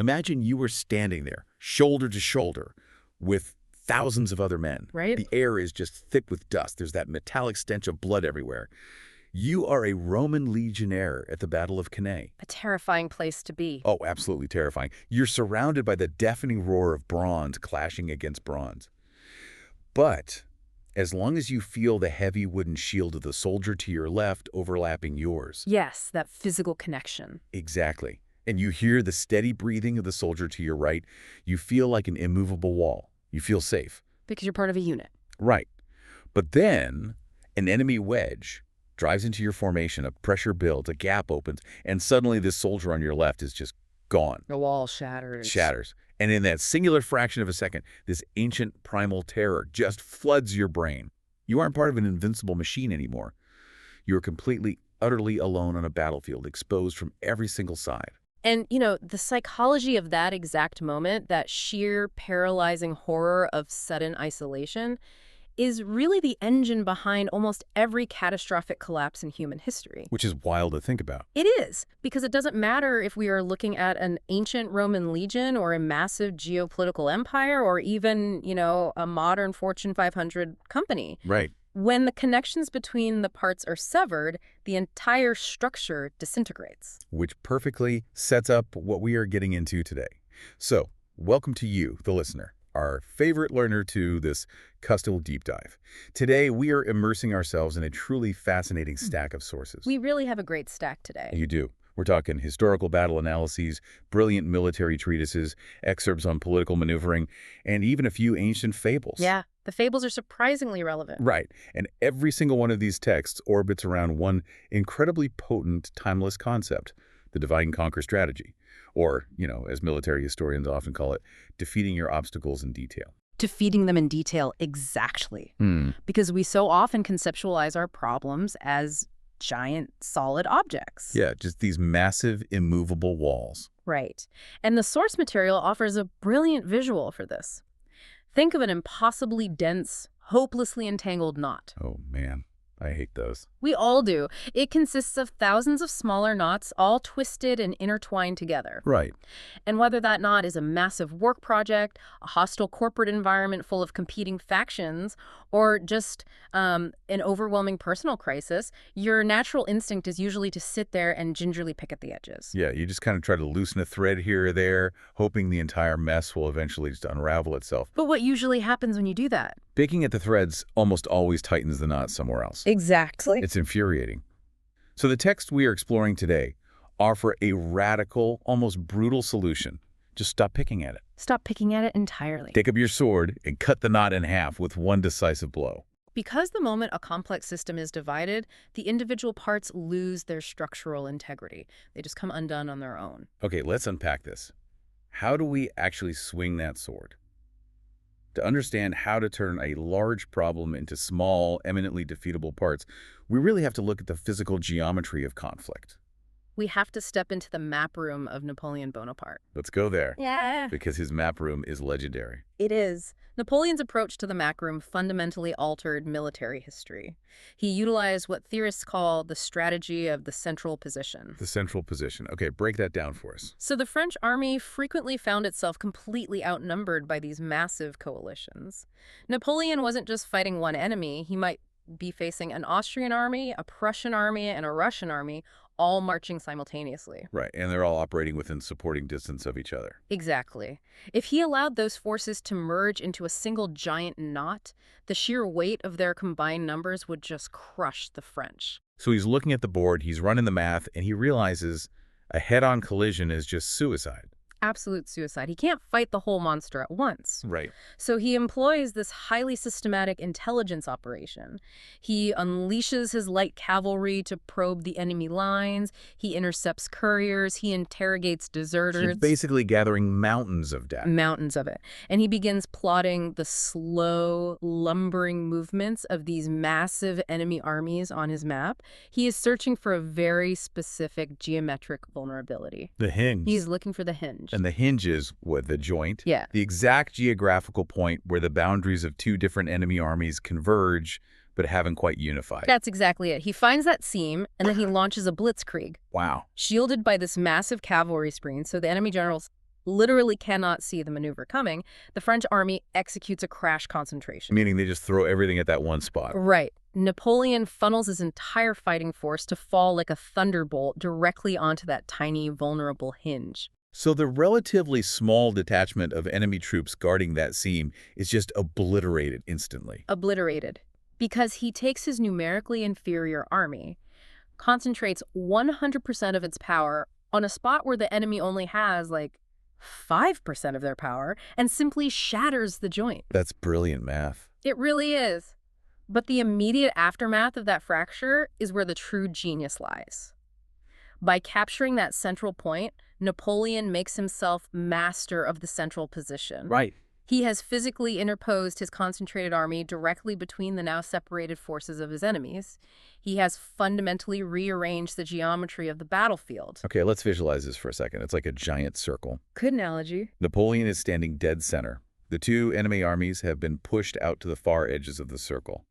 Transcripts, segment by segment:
Imagine you were standing there, shoulder to shoulder, with thousands of other men. Right? The air is just thick with dust. There's that metallic stench of blood everywhere. You are a Roman legionnaire at the Battle of Cannae. A terrifying place to be. Oh, absolutely terrifying. You're surrounded by the deafening roar of bronze clashing against bronze. But as long as you feel the heavy wooden shield of the soldier to your left overlapping yours. Yes, that physical connection. Exactly. And you hear the steady breathing of the soldier to your right, you feel like an immovable wall. You feel safe. Because you're part of a unit. Right. But then an enemy wedge drives into your formation, a pressure builds, a gap opens, and suddenly this soldier on your left is just gone. The wall shatters. Shatters. And in that singular fraction of a second, this ancient primal terror just floods your brain. You aren't part of an invincible machine anymore. You are completely, utterly alone on a battlefield, exposed from every single side. And, the psychology of that exact moment, that sheer paralyzing horror of sudden isolation, is really the engine behind almost every catastrophic collapse in human history. Which is wild to think about. It is, because it doesn't matter if we are looking at an ancient Roman legion or a massive geopolitical empire or even, a modern Fortune 500 company. Right. When the connections between the parts are severed, the entire structure disintegrates. Which perfectly sets up what we are getting into today. So, welcome to you, the listener, our favorite learner to this custom deep dive. Today, we are immersing ourselves in a truly fascinating stack of sources. We really have a great stack today. You do. We're talking historical battle analyses, brilliant military treatises, excerpts on political maneuvering, and even a few ancient fables. Yeah, the fables are surprisingly relevant. Right. And every single one of these texts orbits around one incredibly potent, timeless concept, the divide and conquer strategy. Or, as military historians often call it, defeating your obstacles in detail. Defeating them in detail, exactly. Because we so often conceptualize our problems as giant, solid objects. Yeah, just these massive, immovable walls. Right. And the source material offers a brilliant visual for this. Think of an impossibly dense, hopelessly entangled knot. Oh, man. I hate those. We all do. It consists of thousands of smaller knots, all twisted and intertwined together. Right. And whether that knot is a massive work project, a hostile corporate environment full of competing factions, or just an overwhelming personal crisis, your natural instinct is usually to sit there and gingerly pick at the edges. Yeah, you just kind of try to loosen a thread here or there, hoping the entire mess will eventually just unravel itself. But what usually happens when you do that? Picking at the threads almost always tightens the knot somewhere else. Exactly. It's infuriating. So the text we are exploring today offer a radical, almost brutal solution. Just stop picking at it. Stop picking at it entirely. Take up your sword and cut the knot in half with one decisive blow. Because the moment a complex system is divided, the individual parts lose their structural integrity. They just come undone on their own. Okay, let's unpack this. How do we actually swing that sword? To understand how to turn a large problem into small, eminently defeatable parts, we really have to look at the physical geometry of conflict. We have to step into the map room of Napoleon Bonaparte. Let's go there. Yeah. Because his map room is legendary. It is. Napoleon's approach to the map room fundamentally altered military history. He utilized what theorists call the strategy of the central position. The central position. Okay, break that down for us. So the French army frequently found itself completely outnumbered by these massive coalitions. Napoleon wasn't just fighting one enemy. He might be facing an Austrian army, a Prussian army, and a Russian army, all marching simultaneously. Right, and they're all operating within supporting distance of each other. Exactly. If he allowed those forces to merge into a single giant knot, the sheer weight of their combined numbers would just crush the French. So he's looking at the board, he's running the math, and he realizes a head-on collision is just suicide. Absolute suicide. He can't fight the whole monster at once. Right. So he employs this highly systematic intelligence operation. He unleashes his light cavalry to probe the enemy lines. He intercepts couriers. He interrogates deserters. He's basically gathering mountains of data. Mountains of it. And he begins plotting the slow, lumbering movements of these massive enemy armies on his map. He is searching for a very specific geometric vulnerability. The hinge. He's looking for the hinge. And the hinge is what? The joint? Yeah. The exact geographical point where the boundaries of two different enemy armies converge but haven't quite unified. That's exactly it. He finds that seam, and then he launches a blitzkrieg. Wow. Shielded by this massive cavalry screen, so the enemy generals literally cannot see the maneuver coming, the French army executes a crash concentration. Meaning they just throw everything at that one spot. Right. Napoleon funnels his entire fighting force to fall like a thunderbolt directly onto that tiny, vulnerable hinge. So the relatively small detachment of enemy troops guarding that seam is just obliterated instantly. Obliterated. Because he takes his numerically inferior army, concentrates 100% of its power on a spot where the enemy only has, like, 5% of their power, and simply shatters the joint. That's brilliant math. It really is. But the immediate aftermath of that fracture is where the true genius lies. By capturing that central point, Napoleon makes himself master of the central position. Right. He has physically interposed his concentrated army directly between the now separated forces of his enemies. He has fundamentally rearranged the geometry of the battlefield. Okay, let's visualize this for a second. It's like a giant circle. Good analogy. Napoleon is standing dead center. The two enemy armies have been pushed out to the far edges of the circle.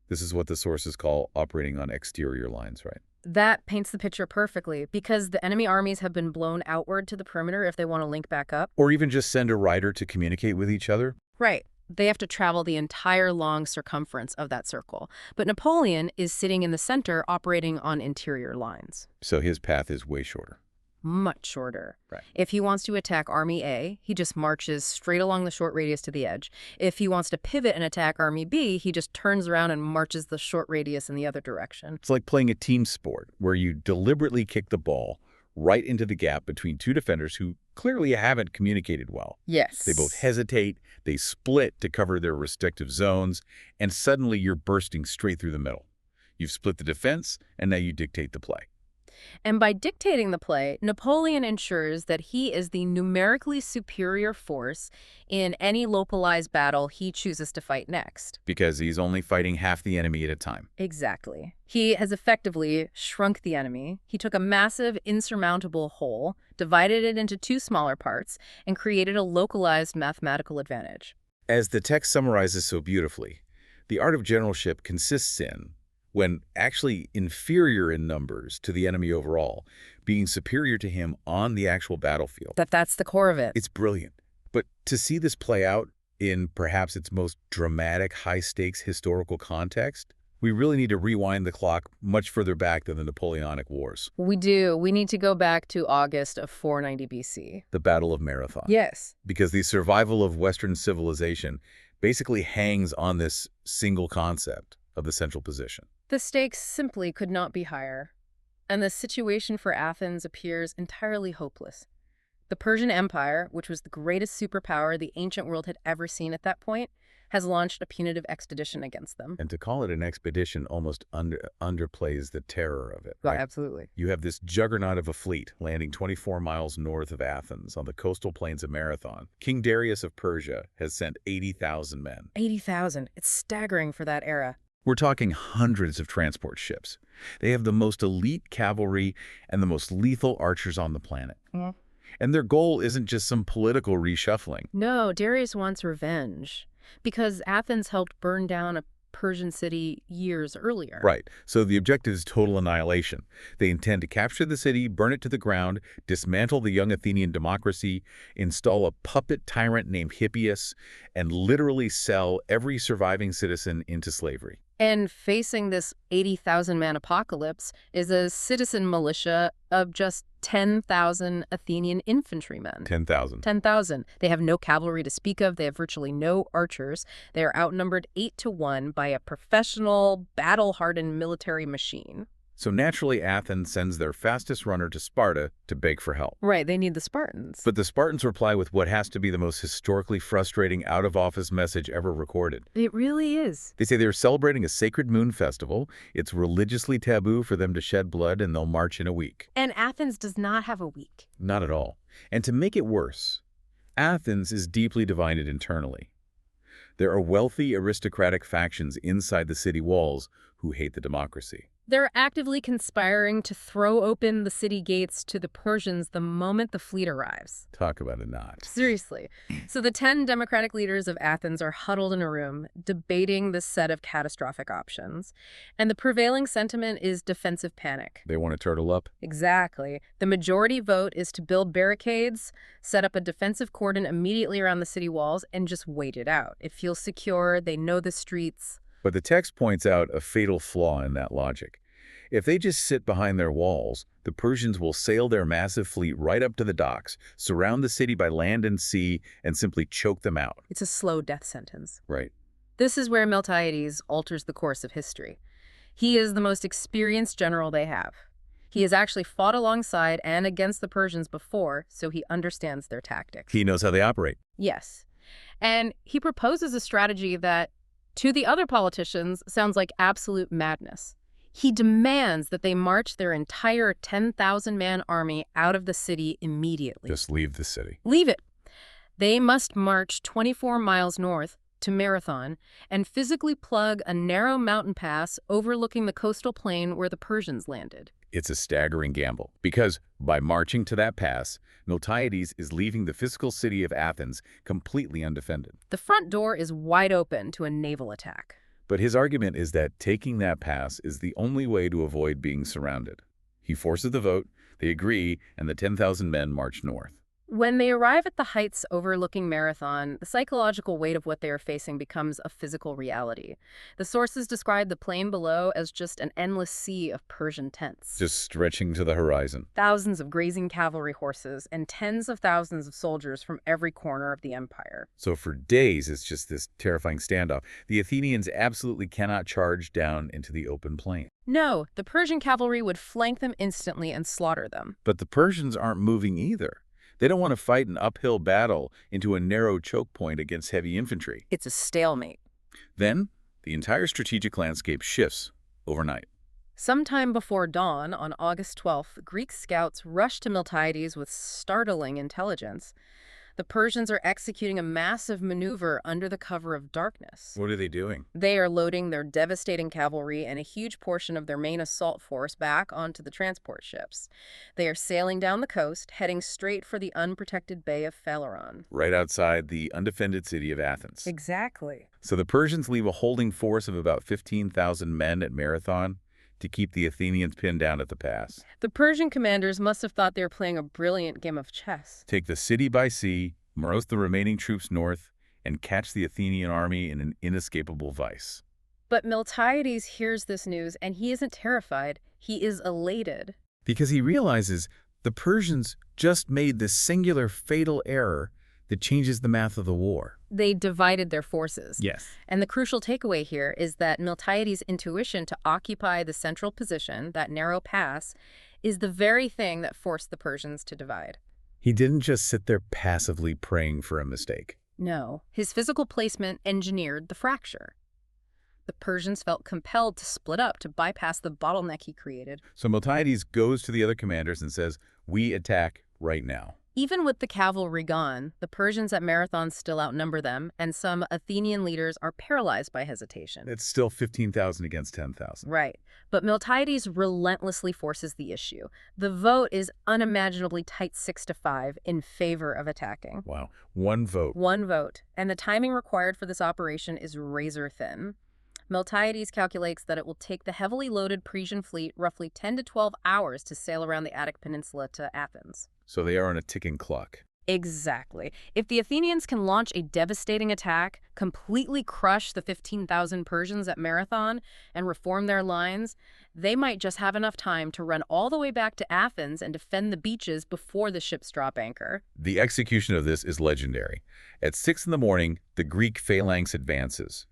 This is what the sources call operating on exterior lines, right? That paints the picture perfectly, because the enemy armies have been blown outward to the perimeter if they want to link back up. Or even just send a rider to communicate with each other. Right. They have to travel the entire long circumference of that circle. But Napoleon is sitting in the center operating on interior lines. So his path is way shorter. Much shorter. Right. If he wants to attack Army A, he just marches straight along the short radius to the edge. If he wants to pivot and attack Army B, he just turns around and marches the short radius in the other direction. It's like playing a team sport where you deliberately kick the ball right into the gap between two defenders who clearly haven't communicated well. Yes. They both hesitate, they split to cover their respective zones, and suddenly you're bursting straight through the middle. You've split the defense, and now you dictate the play. And by dictating the play, Napoleon ensures that he is the numerically superior force in any localized battle he chooses to fight next. Because he's only fighting half the enemy at a time. Exactly. He has effectively shrunk the enemy. He took a massive, insurmountable whole, divided it into two smaller parts, and created a localized mathematical advantage. As the text summarizes so beautifully, the art of generalship consists in, when actually inferior in numbers to the enemy overall, being superior to him on the actual battlefield. That's the core of it. It's brilliant. But to see this play out in perhaps its most dramatic, high-stakes historical context, we really need to rewind the clock much further back than the Napoleonic Wars. We do. We need to go back to August of 490 BC. The Battle of Marathon. Yes. Because the survival of Western civilization basically hangs on this single concept of the central position. The stakes simply could not be higher, and the situation for Athens appears entirely hopeless. The Persian Empire, which was the greatest superpower the ancient world had ever seen at that point, has launched a punitive expedition against them. And to call it an expedition almost underplays the terror of it. Right? Absolutely. You have this juggernaut of a fleet landing 24 miles north of Athens on the coastal plains of Marathon. King Darius of Persia has sent 80,000 men. 80,000. It's staggering for that era. We're talking hundreds of transport ships. They have the most elite cavalry and the most lethal archers on the planet. Mm. And their goal isn't just some political reshuffling. No, Darius wants revenge, because Athens helped burn down a Persian city years earlier. Right. So the objective is total annihilation. They intend to capture the city, burn it to the ground, dismantle the young Athenian democracy, install a puppet tyrant named Hippias, and literally sell every surviving citizen into slavery. And facing this 80,000-man apocalypse is a citizen militia of just 10,000 Athenian infantrymen. 10,000. 10,000. They have no cavalry to speak of. They have virtually no archers. They are outnumbered 8-1 by a professional, battle-hardened military machine. So naturally, Athens sends their fastest runner to Sparta to beg for help. Right, they need the Spartans. But the Spartans reply with what has to be the most historically frustrating out-of-office message ever recorded. It really is. They say they're celebrating a sacred moon festival. It's religiously taboo for them to shed blood, and they'll march in a week. And Athens does not have a week. Not at all. And to make it worse, Athens is deeply divided internally. There are wealthy aristocratic factions inside the city walls who hate the democracy. They're actively conspiring to throw open the city gates to the Persians the moment the fleet arrives. Talk about a knot. Seriously. So the 10 democratic leaders of Athens are huddled in a room, debating this set of catastrophic options. And the prevailing sentiment is defensive panic. They want to turtle up? Exactly. The majority vote is to build barricades, set up a defensive cordon immediately around the city walls, and just wait it out. It feels secure. They know the streets. But the text points out a fatal flaw in that logic. If they just sit behind their walls, the Persians will sail their massive fleet right up to the docks, surround the city by land and sea, and simply choke them out. It's a slow death sentence. Right. This is where Miltiades alters the course of history. He is the most experienced general they have. He has actually fought alongside and against the Persians before, so he understands their tactics. He knows how they operate. Yes. And he proposes a strategy that, to the other politicians, sounds like absolute madness. He demands that they march their entire 10,000-man army out of the city immediately. Just leave the city. Leave it. They must march 24 miles north to Marathon and physically plug a narrow mountain pass overlooking the coastal plain where the Persians landed. It's a staggering gamble, because by marching to that pass, Miltiades is leaving the physical city of Athens completely undefended. The front door is wide open to a naval attack. But his argument is that taking that pass is the only way to avoid being surrounded. He forces the vote, they agree, and the 10,000 men march north. When they arrive at the heights overlooking Marathon, the psychological weight of what they are facing becomes a physical reality. The sources describe the plain below as just an endless sea of Persian tents. Just stretching to the horizon. Thousands of grazing cavalry horses and tens of thousands of soldiers from every corner of the empire. So for days, it's just this terrifying standoff. The Athenians absolutely cannot charge down into the open plain. No, the Persian cavalry would flank them instantly and slaughter them. But the Persians aren't moving either. They don't want to fight an uphill battle into a narrow choke point against heavy infantry. It's a stalemate. Then, the entire strategic landscape shifts overnight. Sometime before dawn, on August 12th, Greek scouts rushed to Miltiades with startling intelligence. The Persians are executing a massive maneuver under the cover of darkness. What are they doing? They are loading their devastating cavalry and a huge portion of their main assault force back onto the transport ships. They are sailing down the coast, heading straight for the unprotected Bay of Phaleron. Right outside the undefended city of Athens. Exactly. So the Persians leave a holding force of about 15,000 men at Marathon to keep the Athenians pinned down at the pass. The Persian commanders must have thought they were playing a brilliant game of chess. Take the city by sea, roast the remaining troops north, and catch the Athenian army in an inescapable vice. But Miltiades hears this news, and he isn't terrified. He is elated. Because he realizes the Persians just made this singular fatal error that changes the math of the war. They divided their forces. Yes. And the crucial takeaway here is that Miltiades' intuition to occupy the central position, that narrow pass, is the very thing that forced the Persians to divide. He didn't just sit there passively praying for a mistake. No, his physical placement engineered the fracture. The Persians felt compelled to split up to bypass the bottleneck he created. So Miltiades goes to the other commanders and says, "We attack right now." Even with the cavalry gone, the Persians at Marathon still outnumber them, and some Athenian leaders are paralyzed by hesitation. It's still 15,000 against 10,000. Right. But Miltiades relentlessly forces the issue. The vote is unimaginably tight 6-5 in favor of attacking. Wow. One vote. One vote. And the timing required for this operation is razor thin. Miltiades calculates that it will take the heavily loaded Persian fleet roughly 10 to 12 hours to sail around the Attic Peninsula to Athens. So they are on a ticking clock. Exactly. If the Athenians can launch a devastating attack, completely crush the 15,000 Persians at Marathon, and reform their lines, they might just have enough time to run all the way back to Athens and defend the beaches before the ships drop anchor. The execution of this is legendary. At 6 in the morning, the Greek phalanx advances.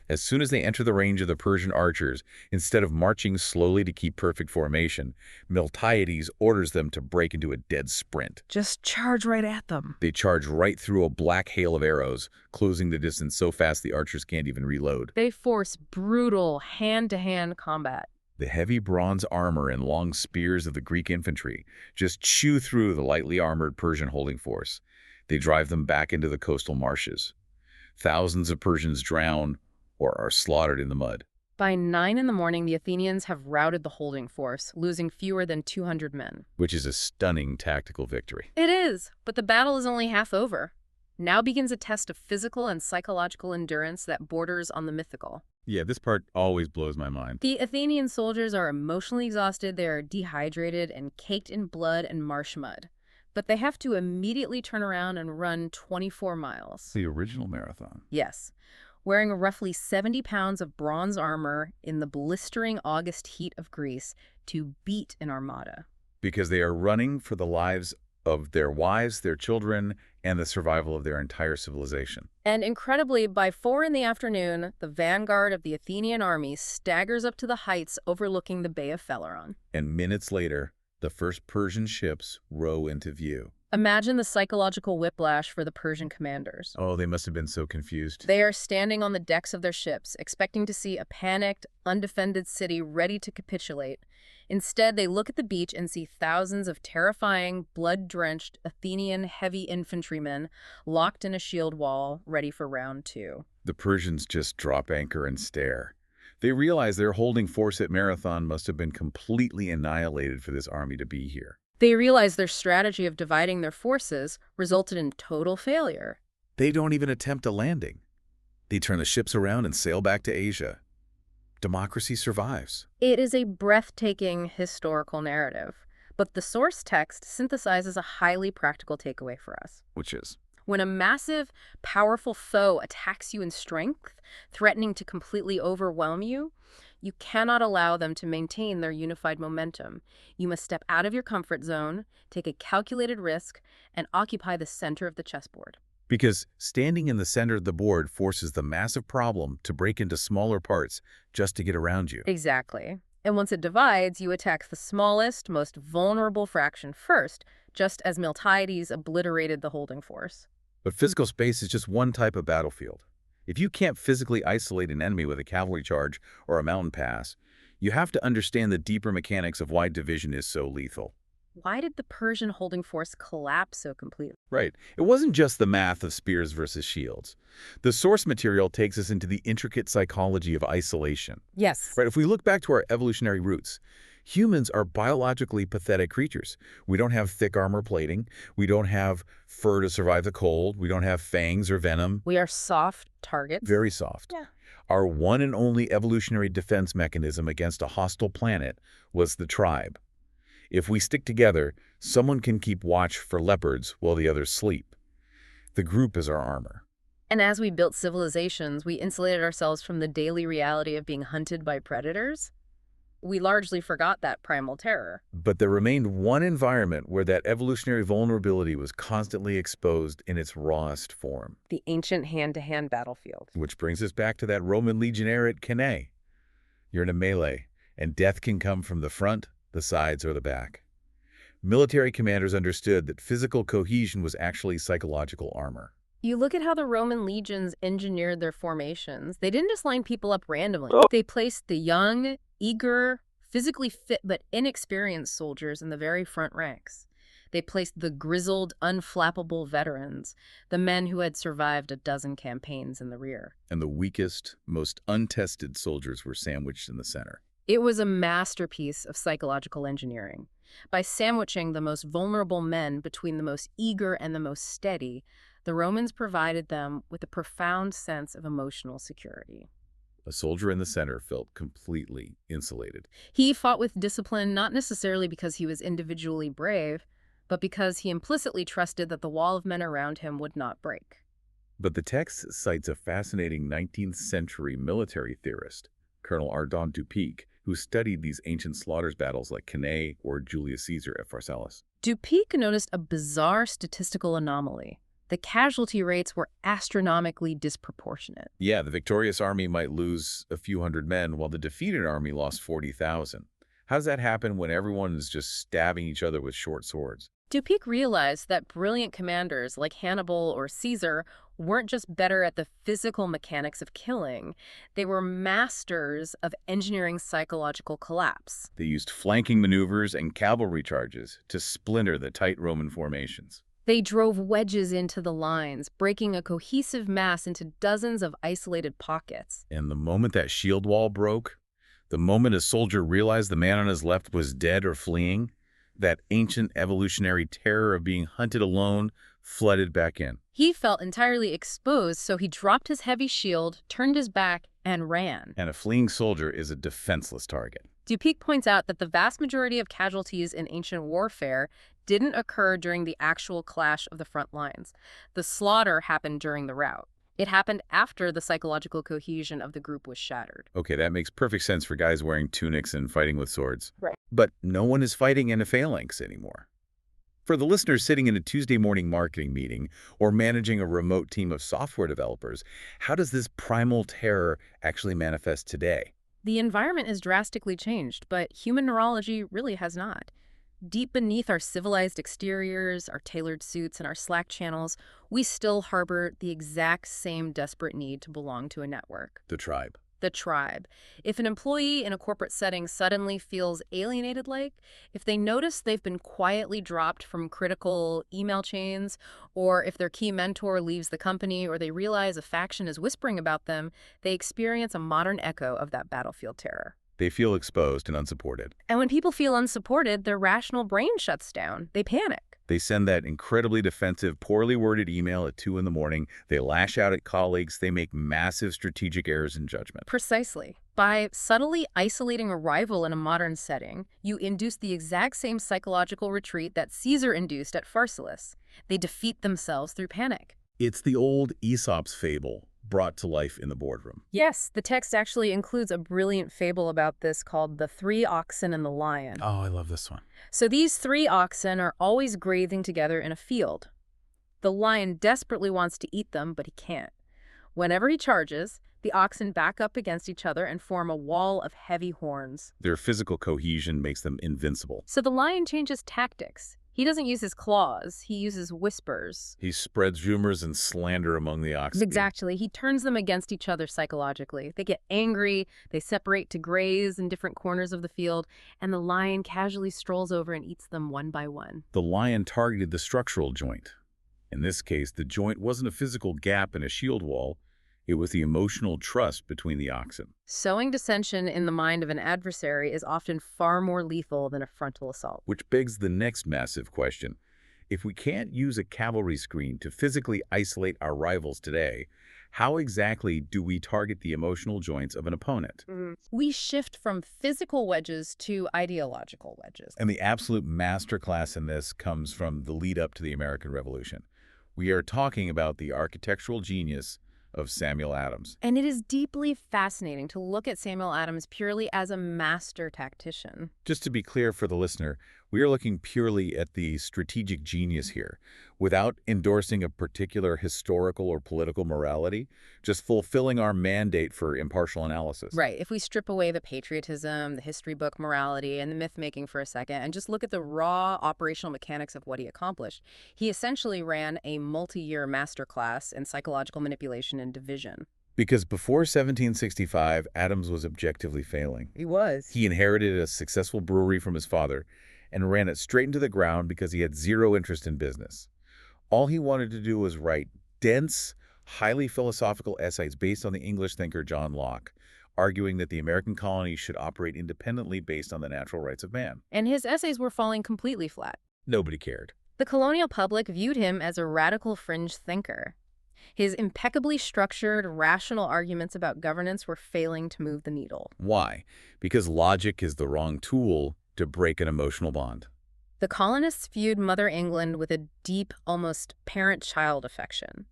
As soon as they enter the range of the Persian archers, instead of marching slowly to keep perfect formation, Miltiades orders them to break into a dead sprint. Just charge right at them. They charge right through a black hail of arrows, closing the distance so fast the archers can't even reload. They force brutal hand-to-hand combat. The heavy bronze armor and long spears of the Greek infantry just chew through the lightly armored Persian holding force. They drive them back into the coastal marshes. Thousands of Persians drown or are slaughtered in the mud. By 9 in the morning, the Athenians have routed the holding force, losing fewer than 200 men. Which is a stunning tactical victory. It is, but the battle is only half over. Now begins a test of physical and psychological endurance that borders on the mythical. Yeah, this part always blows my mind. The Athenian soldiers are emotionally exhausted, they are dehydrated and caked in blood and marsh mud. But they have to immediately turn around and run 24 miles. The original marathon. Yes. Wearing roughly 70 pounds of bronze armor in the blistering August heat of Greece to beat an armada. Because they are running for the lives of their wives, their children, and the survival of their entire civilization. And incredibly, by 4 in the afternoon, the vanguard of the Athenian army staggers up to the heights overlooking the Bay of Phaleron. And minutes later, the first Persian ships row into view. Imagine the psychological whiplash for the Persian commanders. Oh, they must have been so confused. They are standing on the decks of their ships, expecting to see a panicked, undefended city ready to capitulate. Instead, they look at the beach and see thousands of terrifying, blood-drenched Athenian heavy infantrymen locked in a shield wall, ready for round 2. The Persians just drop anchor and stare. They realize their holding force at Marathon must have been completely annihilated for this army to be here. They realize their strategy of dividing their forces resulted in total failure. They don't even attempt a landing. They turn the ships around and sail back to Asia. Democracy survives. It is a breathtaking historical narrative, but the source text synthesizes a highly practical takeaway for us. Which is? When a massive, powerful foe attacks you in strength, threatening to completely overwhelm you, you cannot allow them to maintain their unified momentum. You must step out of your comfort zone, take a calculated risk, and occupy the center of the chessboard. Because standing in the center of the board forces the massive problem to break into smaller parts just to get around you. Exactly. And once it divides, you attack the smallest, most vulnerable fraction first, just as Miltiades obliterated the holding force. But physical space is just one type of battlefield. If you can't physically isolate an enemy with a cavalry charge or a mountain pass, you have to understand the deeper mechanics of why division is so lethal. Why did the Persian holding force collapse so completely? Right. It wasn't just the math of spears versus shields. The source material takes us into the intricate psychology of isolation. Yes. Right. If we look back to our evolutionary roots, humans are biologically pathetic creatures. We don't have thick armor plating. We don't have fur to survive the cold. We don't have fangs or venom. We are soft targets. Very soft. Yeah. Our one and only evolutionary defense mechanism against a hostile planet was the tribe. If we stick together, someone can keep watch for leopards while the others sleep. The group is our armor. And as we built civilizations, we insulated ourselves from the daily reality of being hunted by predators. We largely forgot that primal terror. But there remained one environment where that evolutionary vulnerability was constantly exposed in its rawest form. The ancient hand-to-hand battlefield. Which brings us back to that Roman legionnaire at Cannae. You're in a melee, and death can come from the front, the sides, or the back. Military commanders understood that physical cohesion was actually psychological armor. You look at how the Roman legions engineered their formations. They didn't just line people up randomly. They placed the young, eager, physically fit but inexperienced soldiers in the very front ranks. They placed the grizzled, unflappable veterans, the men who had survived a dozen campaigns, in the rear. And the weakest, most untested soldiers were sandwiched in the center. It was a masterpiece of psychological engineering. By sandwiching the most vulnerable men between the most eager and the most steady, the Romans provided them with a profound sense of emotional security. A soldier in the center felt completely insulated. He fought with discipline not necessarily because he was individually brave, but because he implicitly trusted that the wall of men around him would not break. But the text cites a fascinating 19th century military theorist, Colonel Ardon Dupic, who studied these ancient slaughters battles like Cannae or Julius Caesar at Pharsalus. Dupic noticed a bizarre statistical anomaly. The casualty rates were astronomically disproportionate. Yeah, the victorious army might lose a few hundred men while the defeated army lost 40,000. How does that happen when everyone is just stabbing each other with short swords? Dupic realized that brilliant commanders like Hannibal or Caesar weren't just better at the physical mechanics of killing. They were masters of engineering psychological collapse. They used flanking maneuvers and cavalry charges to splinter the tight Roman formations. They drove wedges into the lines, breaking a cohesive mass into dozens of isolated pockets. And the moment that shield wall broke, the moment a soldier realized the man on his left was dead or fleeing, that ancient evolutionary terror of being hunted alone flooded back in. He felt entirely exposed, so he dropped his heavy shield, turned his back, and ran. And a fleeing soldier is a defenseless target. Dupuy points out that the vast majority of casualties in ancient warfare didn't occur during the actual clash of the front lines. The slaughter happened during the rout. It happened after the psychological cohesion of the group was shattered. Okay, that makes perfect sense for guys wearing tunics and fighting with swords. Right. But no one is fighting in a phalanx anymore. For the listeners sitting in a Tuesday morning marketing meeting or managing a remote team of software developers, how does this primal terror actually manifest today? The environment has drastically changed, but human neurology really has not. Deep beneath our civilized exteriors, our tailored suits, and our Slack channels, we still harbor the exact same desperate need to belong to a network. The tribe. The tribe. If an employee in a corporate setting suddenly feels alienated, if they notice they've been quietly dropped from critical email chains, or if their key mentor leaves the company, or they realize a faction is whispering about them, they experience a modern echo of that battlefield terror. They feel exposed and unsupported. And when people feel unsupported, their rational brain shuts down. They panic. They send that incredibly defensive, poorly worded email at 2 in the morning. They lash out at colleagues. They make massive strategic errors in judgment. Precisely. By subtly isolating a rival in a modern setting, you induce the exact same psychological retreat that Caesar induced at Pharsalus. They defeat themselves through panic. It's the old Aesop's fable brought to life in the boardroom. Yes, the text actually includes a brilliant fable about this called The Three Oxen and the Lion. Oh, I love this one. So these three oxen are always grazing together in a field. The lion desperately wants to eat them, but he can't. Whenever he charges, the oxen back up against each other and form a wall of heavy horns. Their physical cohesion makes them invincible. So the lion changes tactics. He doesn't use his claws, he uses whispers. He spreads rumors and slander among the oxen. Exactly. He turns them against each other psychologically. They get angry, they separate to graze in different corners of the field, and the lion casually strolls over and eats them one by one. The lion targeted the structural joint. In this case, the joint wasn't a physical gap in a shield wall. It was the emotional trust between the oxen. Sowing dissension in the mind of an adversary is often far more lethal than a frontal assault. Which begs the next massive question. If we can't use a cavalry screen to physically isolate our rivals today, how exactly do we target the emotional joints of an opponent? We shift from physical wedges to ideological wedges. And the absolute masterclass in this comes from the lead up to the American Revolution. We are talking about the architectural genius of Samuel Adams. And it is deeply fascinating to look at Samuel Adams purely as a master tactician. Just to be clear for the listener, we are looking purely at the strategic genius here, without endorsing a particular historical or political morality, just fulfilling our mandate for impartial analysis. Right. If we strip away the patriotism, the history book morality, and the myth-making for a second, and just look at the raw operational mechanics of what he accomplished, he essentially ran a multi-year masterclass in psychological manipulation and division. Because before 1765, Adams was objectively failing. He was. He inherited a successful brewery from his father and ran it straight into the ground because he had zero interest in business. All he wanted to do was write dense, highly philosophical essays based on the English thinker John Locke, arguing that the American colonies should operate independently based on the natural rights of man. And his essays were falling completely flat. Nobody cared. The colonial public viewed him as a radical fringe thinker. His impeccably structured, rational arguments about governance were failing to move the needle. Why? Because logic is the wrong tool to break an emotional bond. The colonists viewed Mother England with a deep, almost parent-child affection.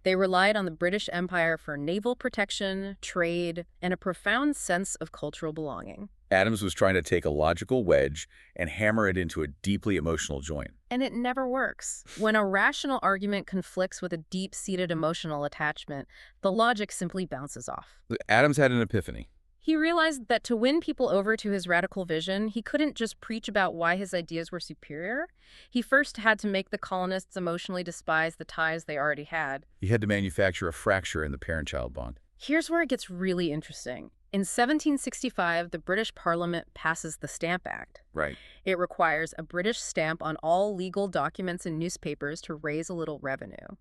They relied on the British Empire for naval protection, trade, and a profound sense of cultural belonging. Adams was trying to take a logical wedge and hammer it into a deeply emotional joint. And it never works. When a rational argument conflicts with a deep-seated emotional attachment, the logic simply bounces off. Adams had an epiphany. He realized that to win people over to his radical vision, he couldn't just preach about why his ideas were superior. He first had to make the colonists emotionally despise the ties they already had. He had to manufacture a fracture in the parent-child bond. Here's where it gets really interesting. In 1765, the British Parliament passes the Stamp Act. Right. It requires a British stamp on all legal documents and newspapers to raise a little revenue.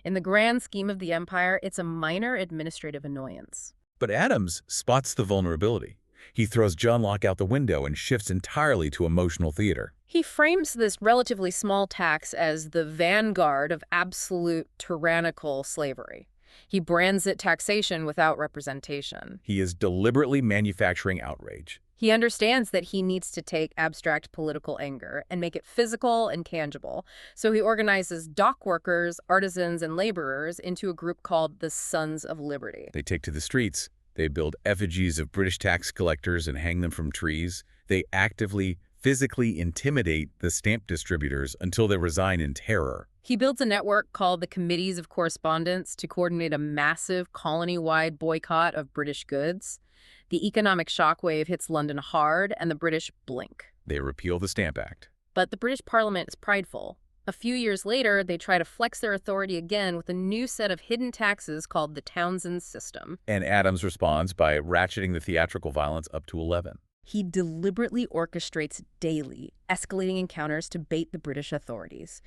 In the grand scheme of the empire, it's a minor administrative annoyance. But Adams spots the vulnerability. He throws John Locke out the window and shifts entirely to emotional theater. He frames this relatively small tax as the vanguard of absolute tyrannical slavery. He brands it taxation without representation. He is deliberately manufacturing outrage. He understands that he needs to take abstract political anger and make it physical and tangible, so he organizes dock workers, artisans, and laborers into a group called the Sons of Liberty. They take to the streets. They build effigies of British tax collectors and hang them from trees. They actively, physically intimidate the stamp distributors until they resign in terror. He builds a network called the Committees of Correspondence to coordinate a massive colony-wide boycott of British goods. The economic shockwave hits London hard, and the British blink. They repeal the Stamp Act. But the British Parliament is prideful. A few years later, they try to flex their authority again with a new set of hidden taxes called the Townshend system. And Adams responds by ratcheting the theatrical violence up to 11. He deliberately orchestrates daily, escalating encounters to bait the British authorities.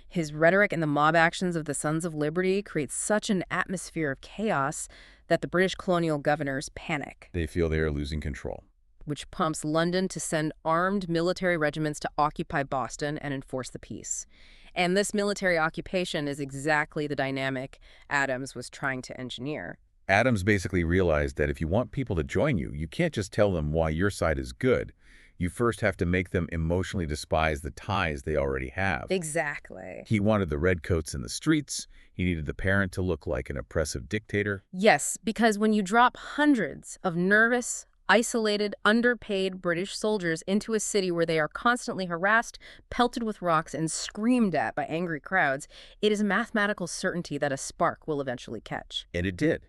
His rhetoric and the mob actions of the Sons of Liberty create such an atmosphere of chaos that the British colonial governors panic. They feel they are losing control. Which prompts London to send armed military regiments to occupy Boston and enforce the peace. And this military occupation is exactly the dynamic Adams was trying to engineer. Adams basically realized that if you want people to join you, you can't just tell them why your side is good. You first have to make them emotionally despise the ties they already have. Exactly. He wanted the redcoats in the streets. He needed the parent to look like an oppressive dictator. Yes, because when you drop hundreds of nervous, isolated, underpaid British soldiers into a city where they are constantly harassed, pelted with rocks, and screamed at by angry crowds, it is a mathematical certainty that a spark will eventually catch. And it did.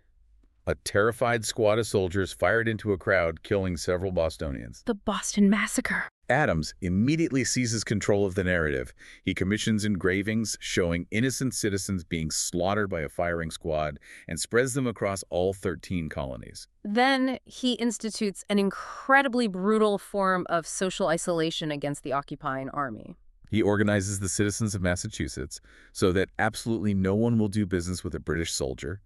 A terrified squad of soldiers fired into a crowd, killing several Bostonians. The Boston Massacre. Adams immediately seizes control of the narrative. He commissions engravings showing innocent citizens being slaughtered by a firing squad and spreads them across all 13 colonies. Then he institutes an incredibly brutal form of social isolation against the occupying army. He organizes the citizens of Massachusetts so that absolutely no one will do business with a British soldier.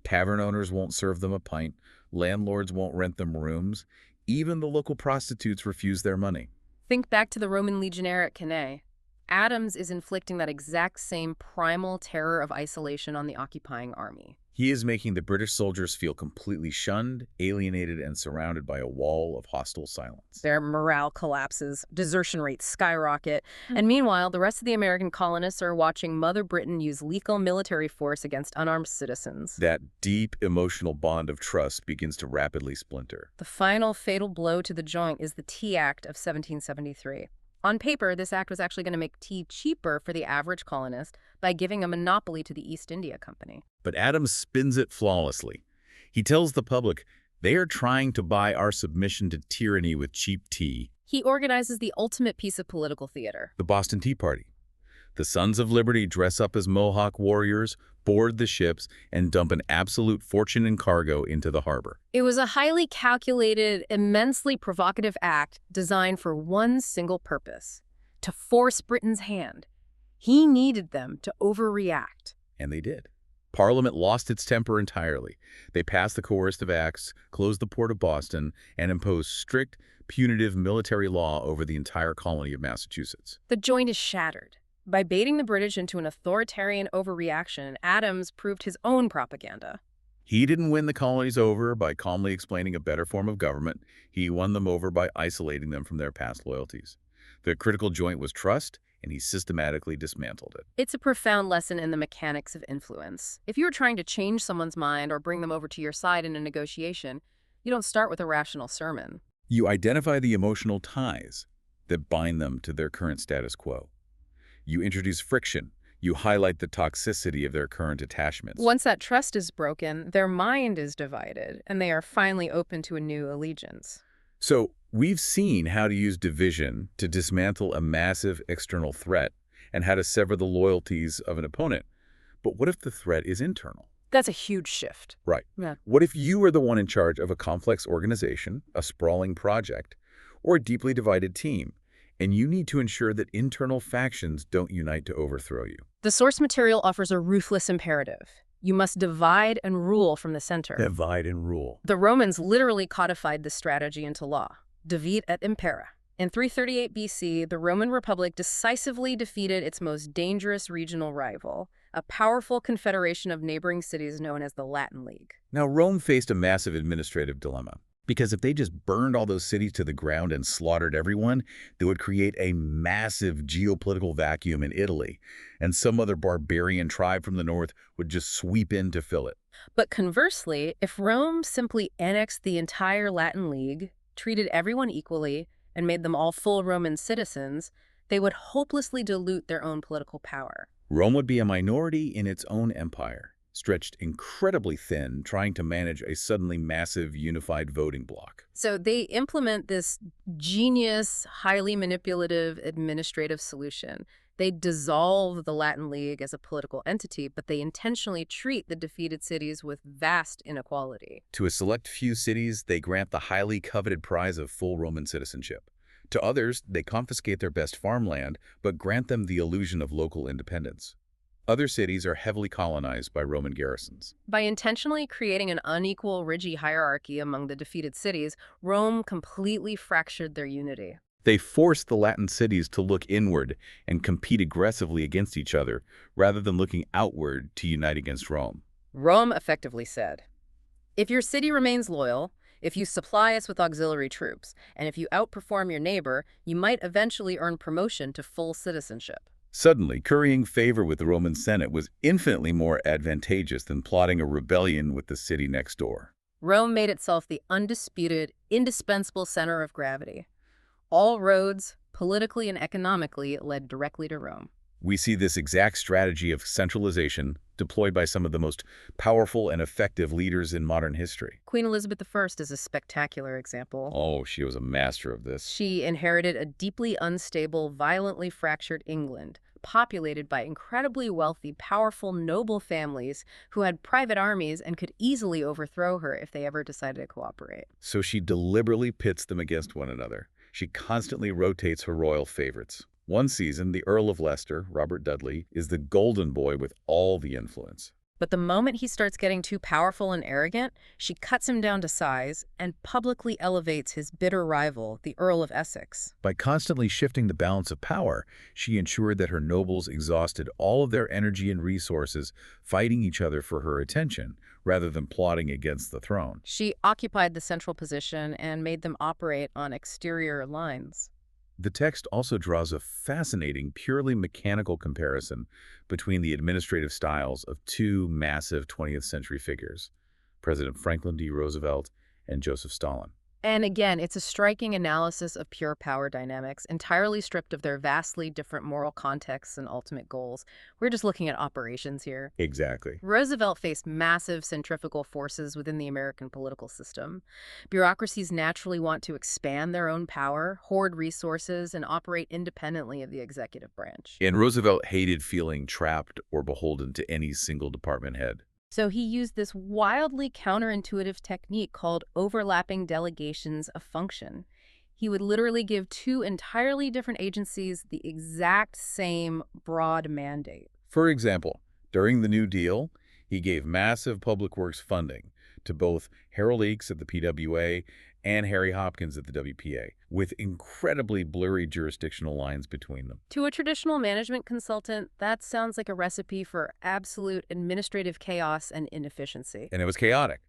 Tavern owners won't serve them a pint. Landlords won't rent them rooms. Even the local prostitutes refuse their money. Think back to the Roman legionnaire at Cannae. Adams is inflicting that exact same primal terror of isolation on the occupying army. He is making the British soldiers feel completely shunned, alienated, and surrounded by a wall of hostile silence. Their morale collapses, desertion rates skyrocket, and meanwhile, the rest of the American colonists are watching Mother Britain use lethal military force against unarmed citizens. That deep emotional bond of trust begins to rapidly splinter. The final fatal blow to the joint is the Tea Act of 1773. On paper, this act was actually going to make tea cheaper for the average colonist by giving a monopoly to the East India Company. But Adams spins it flawlessly. He tells the public, they are trying to buy our submission to tyranny with cheap tea. He organizes the ultimate piece of political theater. The Boston Tea Party. The Sons of Liberty dress up as Mohawk warriors, board the ships, and dump an absolute fortune in cargo into the harbor. It was a highly calculated, immensely provocative act designed for one single purpose: to force Britain's hand. He needed them to overreact. And they did. Parliament lost its temper entirely. They passed the coercive acts, closed the port of Boston, and imposed strict, punitive military law over the entire colony of Massachusetts. The joint is shattered. By baiting the British into an authoritarian overreaction, Adams proved his own propaganda. He didn't win the colonies over by calmly explaining a better form of government. He won them over by isolating them from their past loyalties. The critical joint was trust, and he systematically dismantled it. It's a profound lesson in the mechanics of influence. If you're trying to change someone's mind or bring them over to your side in a negotiation, you don't start with a rational sermon. You identify the emotional ties that bind them to their current status quo. You introduce friction. You highlight the toxicity of their current attachments. Once that trust is broken, their mind is divided, and they are finally open to a new allegiance. So we've seen how to use division to dismantle a massive external threat and how to sever the loyalties of an opponent. But what if the threat is internal? That's a huge shift. Right. Yeah. What if you were the one in charge of a complex organization, a sprawling project, or a deeply divided team, and you need to ensure that internal factions don't unite to overthrow you? The source material offers a ruthless imperative. You must divide and rule from the center. Divide and rule. The Romans literally codified this strategy into law. Divide et impera. In 338 BC, the Roman Republic decisively defeated its most dangerous regional rival, a powerful confederation of neighboring cities known as the Latin League. Now, Rome faced a massive administrative dilemma, because if they just burned all those cities to the ground and slaughtered everyone, they would create a massive geopolitical vacuum in Italy, and some other barbarian tribe from the north would just sweep in to fill it. But conversely, if Rome simply annexed the entire Latin League, treated everyone equally, and made them all full Roman citizens, they would hopelessly dilute their own political power. Rome would be a minority in its own empire, stretched incredibly thin, trying to manage a suddenly massive unified voting bloc. So they implement this genius, highly manipulative administrative solution. They dissolve the Latin League as a political entity, but they intentionally treat the defeated cities with vast inequality. To a select few cities, they grant the highly coveted prize of full Roman citizenship. To others, they confiscate their best farmland, but grant them the illusion of local independence. Other cities are heavily colonized by Roman garrisons. By intentionally creating an unequal Rigi hierarchy among the defeated cities, Rome completely fractured their unity. They forced the Latin cities to look inward and compete aggressively against each other, rather than looking outward to unite against Rome. Rome effectively said, if your city remains loyal, if you supply us with auxiliary troops, and if you outperform your neighbor, you might eventually earn promotion to full citizenship. Suddenly, currying favor with the Roman Senate was infinitely more advantageous than plotting a rebellion with the city next door. Rome made itself the undisputed, indispensable center of gravity. All roads, politically and economically, led directly to Rome. We see this exact strategy of centralization deployed by some of the most powerful and effective leaders in modern history. Queen Elizabeth I is a spectacular example. Oh, she was a master of this. She inherited a deeply unstable, violently fractured England, populated by incredibly wealthy, powerful, noble families who had private armies and could easily overthrow her if they ever decided to cooperate. So she deliberately pits them against one another. She constantly rotates her royal favorites. One season, the Earl of Leicester, Robert Dudley, is the golden boy with all the influence. But the moment he starts getting too powerful and arrogant, she cuts him down to size and publicly elevates his bitter rival, the Earl of Essex. By constantly shifting the balance of power, she ensured that her nobles exhausted all of their energy and resources fighting each other for her attention, rather than plotting against the throne. She occupied the central position and made them operate on exterior lines. The text also draws a fascinating, purely mechanical comparison between the administrative styles of two massive 20th century figures, President Franklin D. Roosevelt and Joseph Stalin. And again, it's a striking analysis of pure power dynamics, entirely stripped of their vastly different moral contexts and ultimate goals. We're just looking at operations here. Exactly. Roosevelt faced massive centrifugal forces within the American political system. Bureaucracies naturally want to expand their own power, hoard resources, and operate independently of the executive branch. And Roosevelt hated feeling trapped or beholden to any single department head. So he used this wildly counterintuitive technique called overlapping delegations of function. He would literally give two entirely different agencies the exact same broad mandate. For example, during the New Deal, he gave massive public works funding to both Harold Eakes at the PWA and Harry Hopkins at the WPA, with incredibly blurry jurisdictional lines between them. To a traditional management consultant, that sounds like a recipe for absolute administrative chaos and inefficiency. And it was chaotic.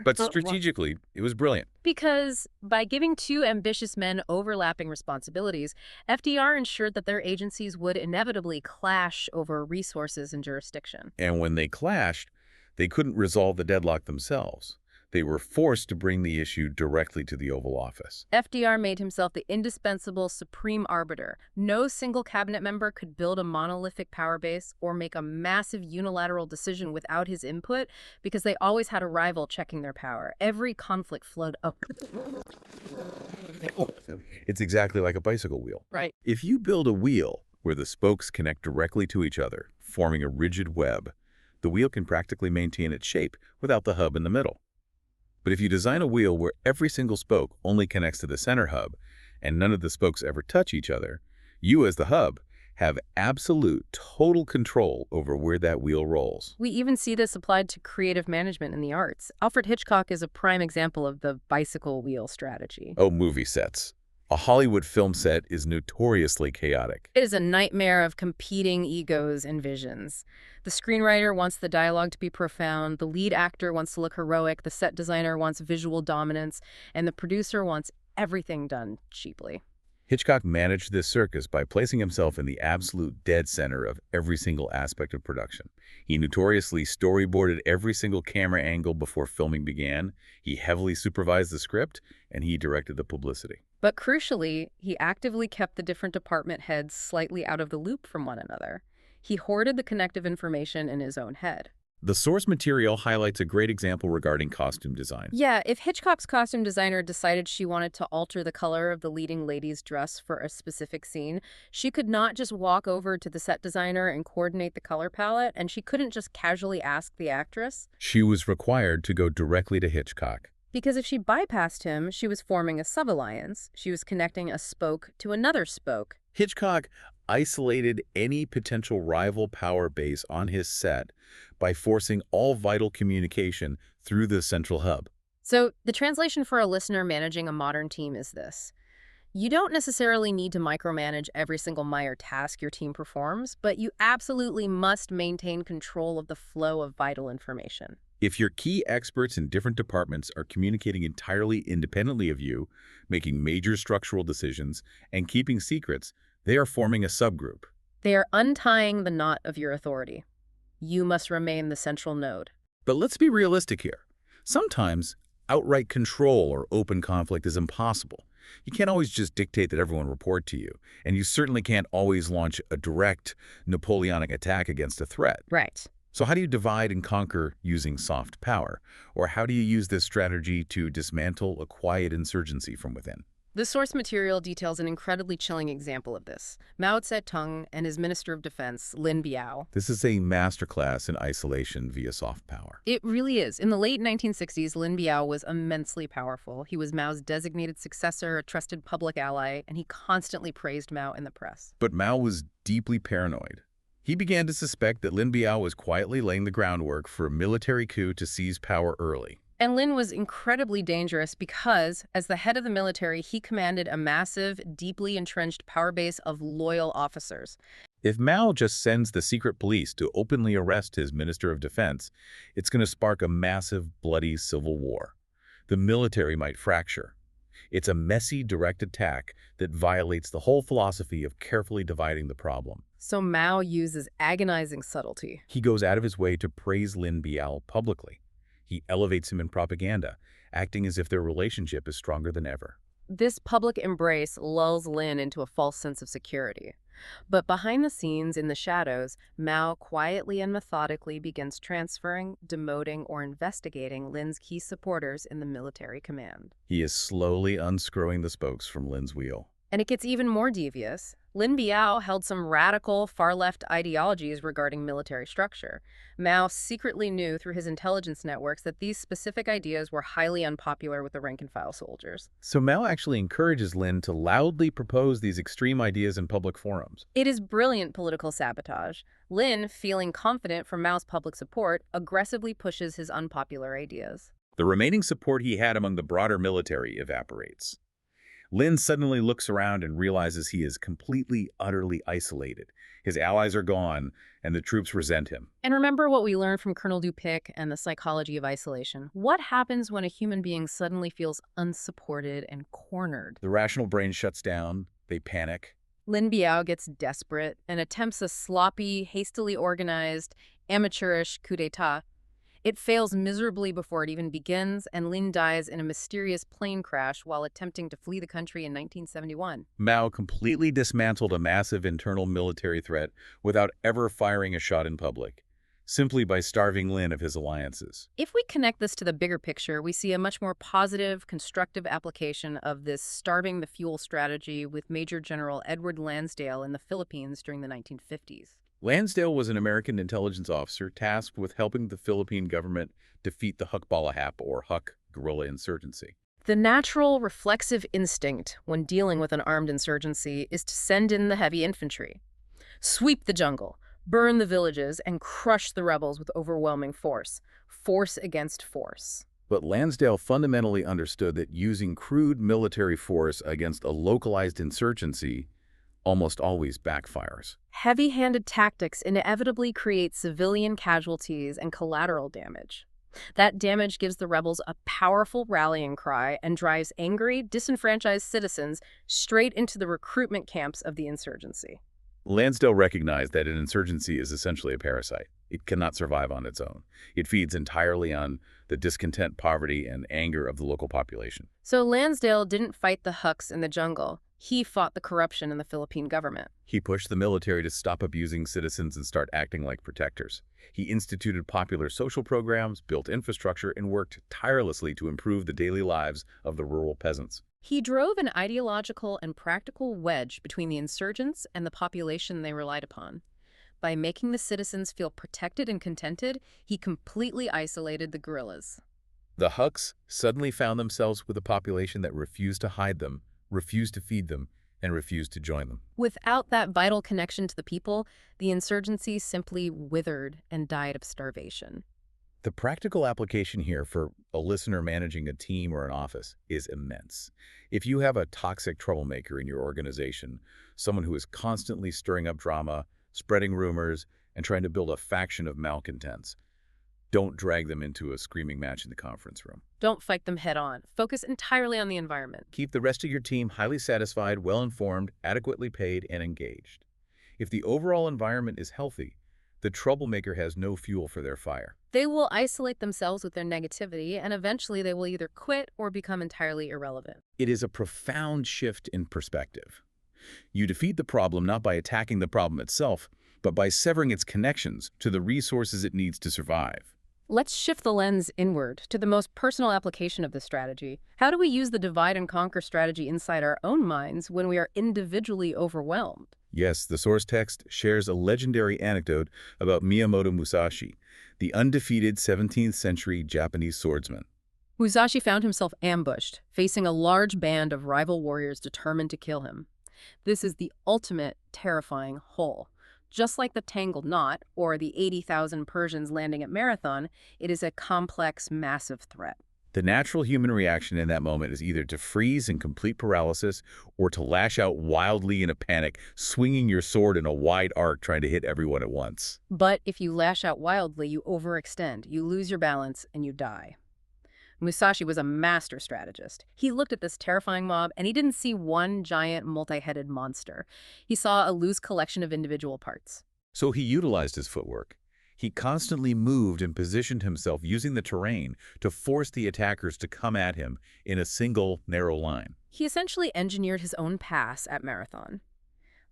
But strategically, it was brilliant. Because by giving two ambitious men overlapping responsibilities, FDR ensured that their agencies would inevitably clash over resources and jurisdiction. And when they clashed, they couldn't resolve the deadlock themselves. They were forced to bring the issue directly to the Oval Office. FDR made himself the indispensable supreme arbiter. No single cabinet member could build a monolithic power base or make a massive unilateral decision without his input because they always had a rival checking their power. Every conflict flowed up. It's exactly like a bicycle wheel. Right. If you build a wheel where the spokes connect directly to each other, forming a rigid web, The wheel can practically maintain its shape without the hub in the middle. But if you design a wheel where every single spoke only connects to the center hub, and none of the spokes ever touch each other, you as the hub have absolute, total control over where that wheel rolls. We even see this applied to creative management in the arts. Alfred Hitchcock is a prime example of the bicycle wheel strategy. Oh, movie sets. A Hollywood film set is notoriously chaotic. It is a nightmare of competing egos and visions. The screenwriter wants the dialogue to be profound, the lead actor wants to look heroic, the set designer wants visual dominance, and the producer wants everything done cheaply. Hitchcock managed this circus by placing himself in the absolute dead center of every single aspect of production. He notoriously storyboarded every single camera angle before filming began, he heavily supervised the script, and he directed the publicity. But crucially, he actively kept the different department heads slightly out of the loop from one another. He hoarded the connective information in his own head. The source material highlights a great example regarding costume design. Yeah, if Hitchcock's costume designer decided she wanted to alter the color of the leading lady's dress for a specific scene, she could not just walk over to the set designer and coordinate the color palette, and she couldn't just casually ask the actress. She was required to go directly to Hitchcock. Because if she bypassed him, she was forming a sub-alliance. She was connecting a spoke to another spoke. Hitchcock isolated any potential rival power base on his set by forcing all vital communication through the central hub. So the translation for a listener managing a modern team is this. You don't necessarily need to micromanage every single minor task your team performs, but you absolutely must maintain control of the flow of vital information. If your key experts in different departments are communicating entirely independently of you, making major structural decisions, and keeping secrets, they are forming a subgroup. They are untying the knot of your authority. You must remain the central node. But let's be realistic here. Sometimes outright control or open conflict is impossible. You can't always just dictate that everyone report to you, and you certainly can't always launch a direct Napoleonic attack against a threat. Right. So how do you divide and conquer using soft power? Or how do you use this strategy to dismantle a quiet insurgency from within? The source material details an incredibly chilling example of this. Mao Zedong and his Minister of Defense, Lin Biao. This is a masterclass in isolation via soft power. It really is. In the late 1960s, Lin Biao was immensely powerful. He was Mao's designated successor, a trusted public ally, and he constantly praised Mao in the press. But Mao was deeply paranoid. He began to suspect that Lin Biao was quietly laying the groundwork for a military coup to seize power early. And Lin was incredibly dangerous because, as the head of the military, he commanded a massive, deeply entrenched power base of loyal officers. If Mao just sends the secret police to openly arrest his Minister of Defense, it's going to spark a massive, bloody civil war. The military might fracture. It's a messy, direct attack that violates the whole philosophy of carefully dividing the problem. So Mao uses agonizing subtlety. He goes out of his way to praise Lin Biao publicly. He elevates him in propaganda, acting as if their relationship is stronger than ever. This public embrace lulls Lin into a false sense of security. But behind the scenes, in the shadows, Mao quietly and methodically begins transferring, demoting, or investigating Lin's key supporters in the military command. He is slowly unscrewing the spokes from Lin's wheel. And it gets even more devious. Lin Biao held some radical, far-left ideologies regarding military structure. Mao secretly knew through his intelligence networks that these specific ideas were highly unpopular with the rank-and-file soldiers. So Mao actually encourages Lin to loudly propose these extreme ideas in public forums. It is brilliant political sabotage. Lin, feeling confident from Mao's public support, aggressively pushes his unpopular ideas. The remaining support he had among the broader military evaporates. Lin suddenly looks around and realizes he is completely, utterly isolated. His allies are gone, and the troops resent him. And remember what we learned from Colonel Dupik and the psychology of isolation. What happens when a human being suddenly feels unsupported and cornered? The rational brain shuts down, they panic. Lin Biao gets desperate and attempts a sloppy, hastily organized, amateurish coup d'etat. It fails miserably before it even begins, and Lin dies in a mysterious plane crash while attempting to flee the country in 1971. Mao completely dismantled a massive internal military threat without ever firing a shot in public, simply by starving Lin of his alliances. If we connect this to the bigger picture, we see a much more positive, constructive application of this starving the fuel strategy with Major General Edward Lansdale in the Philippines during the 1950s. Lansdale was an American intelligence officer tasked with helping the Philippine government defeat the Hukbalahap or Huk guerrilla insurgency. The natural reflexive instinct when dealing with an armed insurgency is to send in the heavy infantry. Sweep the jungle, burn the villages, and crush the rebels with overwhelming force. Force against force. But Lansdale fundamentally understood that using crude military force against a localized insurgency almost always backfires. Heavy-handed tactics inevitably create civilian casualties and collateral damage. That damage gives the rebels a powerful rallying cry and drives angry, disenfranchised citizens straight into the recruitment camps of the insurgency. Lansdale recognized that an insurgency is essentially a parasite. It cannot survive on its own. It feeds entirely on the discontent, poverty, and anger of the local population. So Lansdale didn't fight the Huks in the jungle. He fought the corruption in the Philippine government. He pushed the military to stop abusing citizens and start acting like protectors. He instituted popular social programs, built infrastructure, and worked tirelessly to improve the daily lives of the rural peasants. He drove an ideological and practical wedge between the insurgents and the population they relied upon. By making the citizens feel protected and contented, he completely isolated the guerrillas. The Huks suddenly found themselves with a population that refused to hide them, refused to feed them, and refused to join them. Without that vital connection to the people, the insurgency simply withered and died of starvation. The practical application here for a listener managing a team or an office is immense. If you have a toxic troublemaker in your organization, someone who is constantly stirring up drama, spreading rumors, and trying to build a faction of malcontents, don't drag them into a screaming match in the conference room. Don't fight them head on. Focus entirely on the environment. Keep the rest of your team highly satisfied, well-informed, adequately paid, and engaged. If the overall environment is healthy, the troublemaker has no fuel for their fire. They will isolate themselves with their negativity, and eventually they will either quit or become entirely irrelevant. It is a profound shift in perspective. You defeat the problem not by attacking the problem itself, but by severing its connections to the resources it needs to survive. Let's shift the lens inward to the most personal application of this strategy. How do we use the divide and conquer strategy inside our own minds when we are individually overwhelmed? Yes, the source text shares a legendary anecdote about Miyamoto Musashi, the undefeated 17th century Japanese swordsman. Musashi found himself ambushed, facing a large band of rival warriors determined to kill him. This is the ultimate terrifying whole. Just like the tangled knot, or the 80,000 Persians landing at Marathon, it is a complex, massive threat. The natural human reaction in that moment is either to freeze in complete paralysis or to lash out wildly in a panic, swinging your sword in a wide arc trying to hit everyone at once. But if you lash out wildly, you overextend, you lose your balance, and you die. Musashi was a master strategist. He looked at this terrifying mob, and he didn't see one giant, multi-headed monster. He saw a loose collection of individual parts. So he utilized his footwork. He constantly moved and positioned himself using the terrain to force the attackers to come at him in a single, narrow line. He essentially engineered his own pass at Marathon.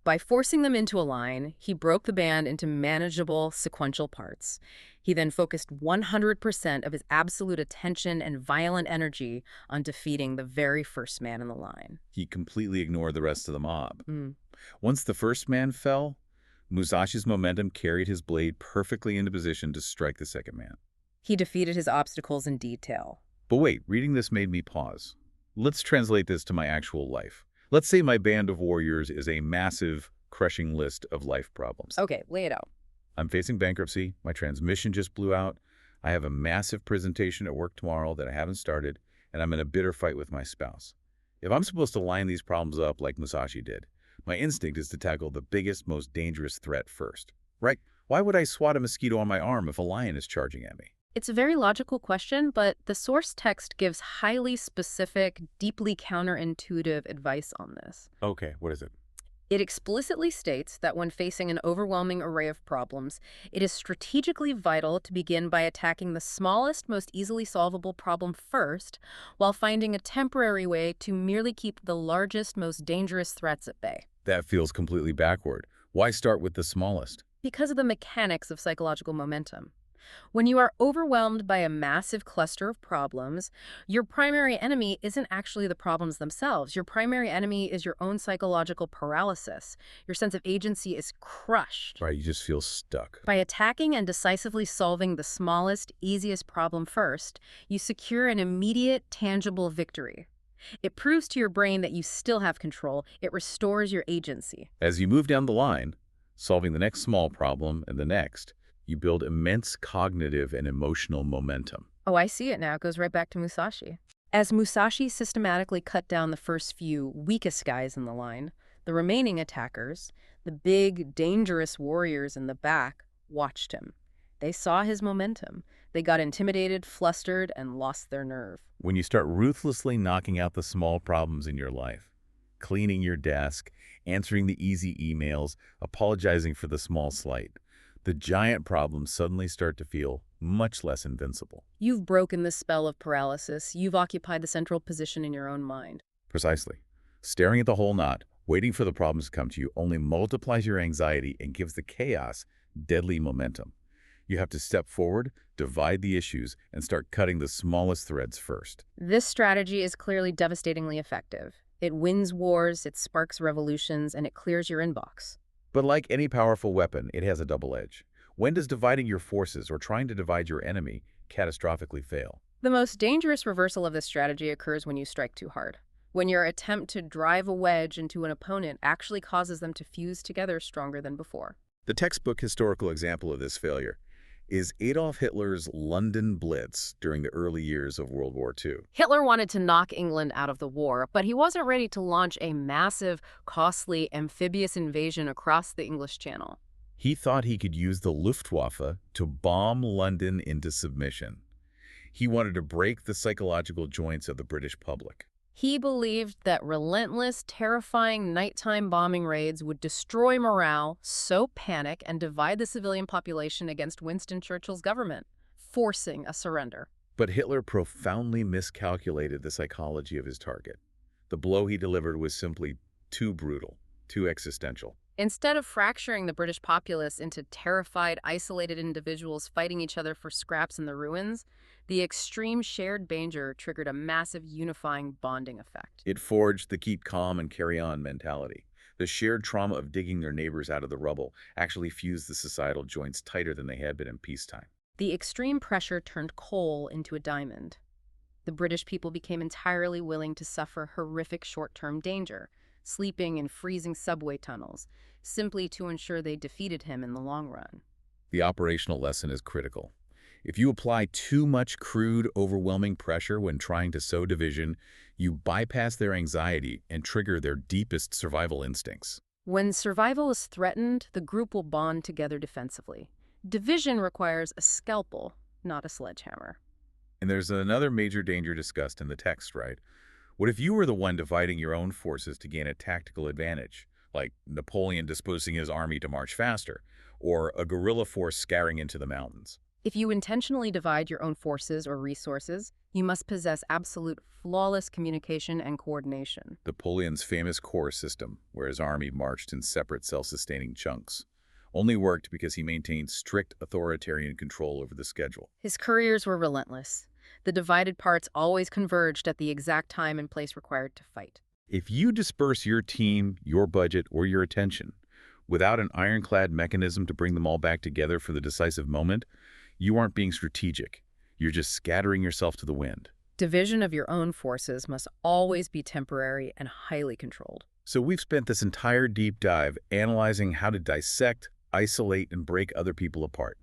By forcing them into a line, he broke the band into manageable, sequential parts. He then focused 100% of his absolute attention and violent energy on defeating the very first man in the line. He completely ignored the rest of the mob. Once the first man fell, Musashi's momentum carried his blade perfectly into position to strike the second man. He defeated his obstacles in detail. But wait, reading this made me pause. Let's translate this to my actual life. Let's say my band of warriors is a massive, crushing list of life problems. Okay, lay it out. I'm facing bankruptcy, my transmission just blew out, I have a massive presentation at work tomorrow that I haven't started, and I'm in a bitter fight with my spouse. If I'm supposed to line these problems up like Musashi did, my instinct is to tackle the biggest, most dangerous threat first, right? Why would I swat a mosquito on my arm if a lion is charging at me? It's a very logical question, but the source text gives highly specific, deeply counterintuitive advice on this. Okay, what is it? It explicitly states that when facing an overwhelming array of problems, it is strategically vital to begin by attacking the smallest, most easily solvable problem first, while finding a temporary way to merely keep the largest, most dangerous threats at bay. That feels completely backward. Why start with the smallest? Because of the mechanics of psychological momentum. When you are overwhelmed by a massive cluster of problems, your primary enemy isn't actually the problems themselves. Your primary enemy is your own psychological paralysis. Your sense of agency is crushed. Right, you just feel stuck. By attacking and decisively solving the smallest, easiest problem first, you secure an immediate, tangible victory. It proves to your brain that you still have control. It restores your agency. As you move down the line, solving the next small problem and the next, you build immense cognitive and emotional momentum. Oh, I see it now. It goes right back to Musashi. As Musashi systematically cut down the first few weakest guys in the line, the remaining attackers, the big, dangerous warriors in the back, watched him. They saw his momentum. They got intimidated, flustered, and lost their nerve. When you start ruthlessly knocking out the small problems in your life, cleaning your desk, answering the easy emails, apologizing for the small slight, the giant problems suddenly start to feel much less invincible. You've broken the spell of paralysis. You've occupied the central position in your own mind. Precisely. Staring at the whole knot, waiting for the problems to come to you, only multiplies your anxiety and gives the chaos deadly momentum. You have to step forward, divide the issues, and start cutting the smallest threads first. This strategy is clearly devastatingly effective. It wins wars, it sparks revolutions, and it clears your inbox. But like any powerful weapon, it has a double edge. When does dividing your forces or trying to divide your enemy catastrophically fail? The most dangerous reversal of this strategy occurs when you strike too hard. When your attempt to drive a wedge into an opponent actually causes them to fuse together stronger than before. The textbook historical example of this failure is Adolf Hitler's London Blitz during the early years of World War II. Hitler wanted to knock England out of the war, but he wasn't ready to launch a massive, costly, amphibious invasion across the English Channel. He thought he could use the Luftwaffe to bomb London into submission. He wanted to break the psychological joints of the British public. He believed that relentless, terrifying nighttime bombing raids would destroy morale, sow panic, and divide the civilian population against Winston Churchill's government, forcing a surrender. But Hitler profoundly miscalculated the psychology of his target. The blow he delivered was simply too brutal, too existential. Instead of fracturing the British populace into terrified, isolated individuals fighting each other for scraps in the ruins, the extreme shared danger triggered a massive unifying bonding effect. It forged the keep calm and carry on mentality. The shared trauma of digging their neighbors out of the rubble actually fused the societal joints tighter than they had been in peacetime. The extreme pressure turned coal into a diamond. The British people became entirely willing to suffer horrific short-term danger, sleeping in freezing subway tunnels, simply to ensure they defeated him in the long run. The operational lesson is critical. If you apply too much crude, overwhelming pressure when trying to sow division, you bypass their anxiety and trigger their deepest survival instincts. When survival is threatened, the group will bond together defensively. Division requires a scalpel, not a sledgehammer. And there's another major danger discussed in the text, right? What if you were the one dividing your own forces to gain a tactical advantage, like Napoleon disposing his army to march faster, or a guerrilla force scouring into the mountains? If you intentionally divide your own forces or resources, you must possess absolute flawless communication and coordination. Napoleon's famous corps system, where his army marched in separate self-sustaining chunks, only worked because he maintained strict authoritarian control over the schedule. His couriers were relentless. The divided parts always converged at the exact time and place required to fight. If you disperse your team, your budget, or your attention without an ironclad mechanism to bring them all back together for the decisive moment, you aren't being strategic. You're just scattering yourself to the wind. Division of your own forces must always be temporary and highly controlled. So we've spent this entire deep dive analyzing how to dissect, isolate, and break other people apart.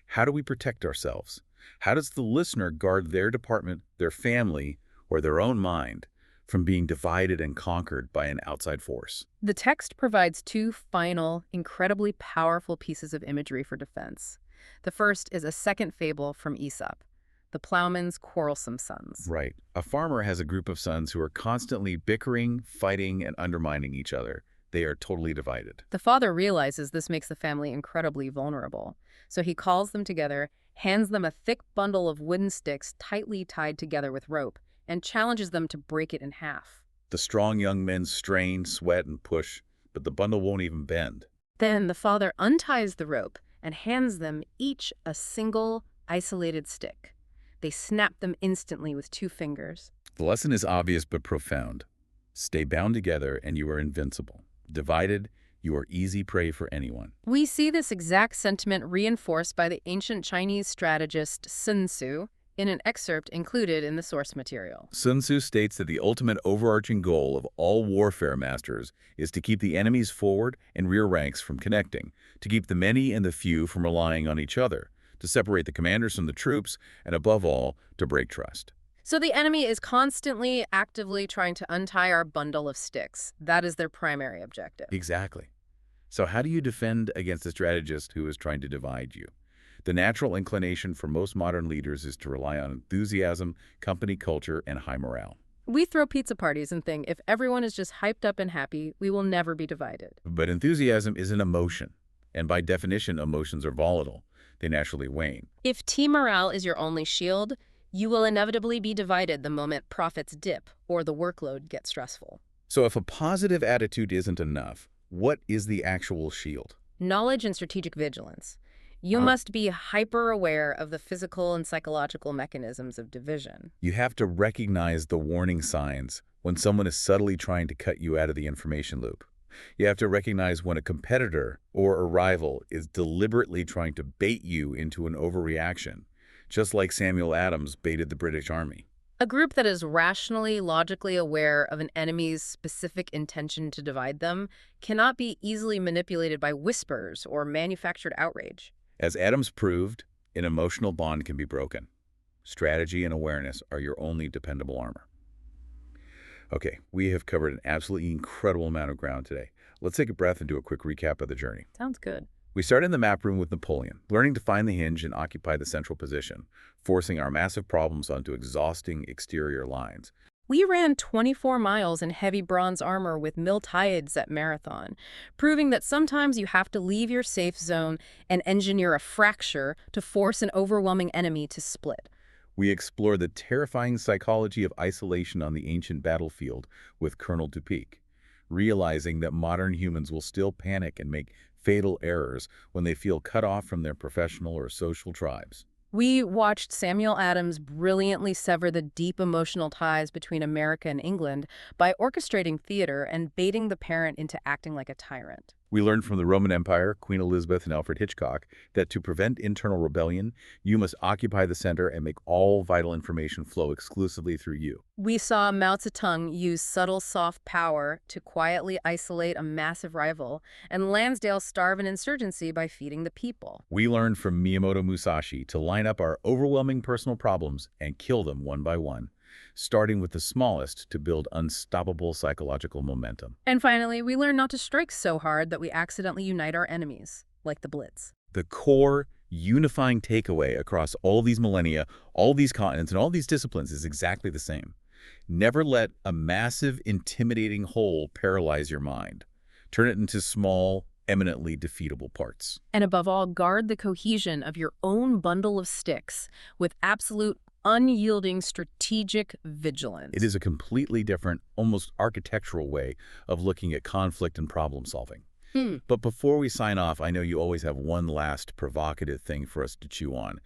How do we protect ourselves? How does the listener guard their department, their family, or their own mind from being divided and conquered by an outside force? The text provides two final, incredibly powerful pieces of imagery for defense. The first is a second fable from Aesop, the plowman's quarrelsome sons. Right. A farmer has a group of sons who are constantly bickering, fighting, and undermining each other. They are totally divided. The father realizes this makes the family incredibly vulnerable, so he calls them together, hands them a thick bundle of wooden sticks tightly tied together with rope, and challenges them to break it in half. The strong young men strain, sweat, and push, but the bundle won't even bend. Then the father unties the rope, and hands them each a single, isolated stick. They snap them instantly with 2 fingers. The lesson is obvious but profound. Stay bound together and you are invincible. Divided, you are easy prey for anyone. We see this exact sentiment reinforced by the ancient Chinese strategist Sun Tzu in an excerpt included in the source material. Sun Tzu states that the ultimate overarching goal of all warfare masters is to keep the enemy's forward and rear ranks from connecting, to keep the many and the few from relying on each other, to separate the commanders from the troops, and above all, to break trust. So the enemy is constantly, actively trying to untie our bundle of sticks. That is their primary objective. Exactly. So how do you defend against a strategist who is trying to divide you? The natural inclination for most modern leaders is to rely on enthusiasm, company culture, and high morale. We throw pizza parties and think if everyone is just hyped up and happy, we will never be divided. But enthusiasm is an emotion, and by definition, emotions are volatile. They naturally wane. If team morale is your only shield, you will inevitably be divided the moment profits dip or the workload gets stressful. So if a positive attitude isn't enough, what is the actual shield? Knowledge and strategic vigilance. You must be hyper-aware of the physical and psychological mechanisms of division. You have to recognize the warning signs when someone is subtly trying to cut you out of the information loop. You have to recognize when a competitor or a rival is deliberately trying to bait you into an overreaction, just like Samuel Adams baited the British Army. A group that is rationally, logically aware of an enemy's specific intention to divide them cannot be easily manipulated by whispers or manufactured outrage. As Adams proved, an emotional bond can be broken. Strategy and awareness are your only dependable armor. Okay, we have covered an absolutely incredible amount of ground today. Let's take a breath and do a quick recap of the journey. Sounds good. We started in the map room with Napoleon, learning to find the hinge and occupy the central position, forcing our massive problems onto exhausting exterior lines. We ran 24 miles in heavy bronze armor with Miltiades at Marathon, proving that sometimes you have to leave your safe zone and engineer a fracture to force an overwhelming enemy to split. We explored the terrifying psychology of isolation on the ancient battlefield with Colonel Dupique, realizing that modern humans will still panic and make fatal errors when they feel cut off from their professional or social tribes. We watched Samuel Adams brilliantly sever the deep emotional ties between America and England by orchestrating theater and baiting the parent into acting like a tyrant. We learned from the Roman Empire, Queen Elizabeth and Alfred Hitchcock, that to prevent internal rebellion, you must occupy the center and make all vital information flow exclusively through you. We saw Mao Zedong use subtle soft power to quietly isolate a massive rival, and Lansdale starve an insurgency by feeding the people. We learned from Miyamoto Musashi to line up our overwhelming personal problems and kill them one by one, starting with the smallest to build unstoppable psychological momentum. And finally, we learned not to strike so hard that we accidentally unite our enemies, like the Blitz. The core unifying takeaway across all these millennia, all these continents, and all these disciplines is exactly the same. Never let a massive, intimidating whole paralyze your mind. Turn it into small, eminently defeatable parts. And above all, guard the cohesion of your own bundle of sticks with absolute unyielding strategic vigilance. It is a completely different, almost architectural way of looking at conflict and problem solving. But before we sign off, I know you always have one last provocative thing for us to chew on.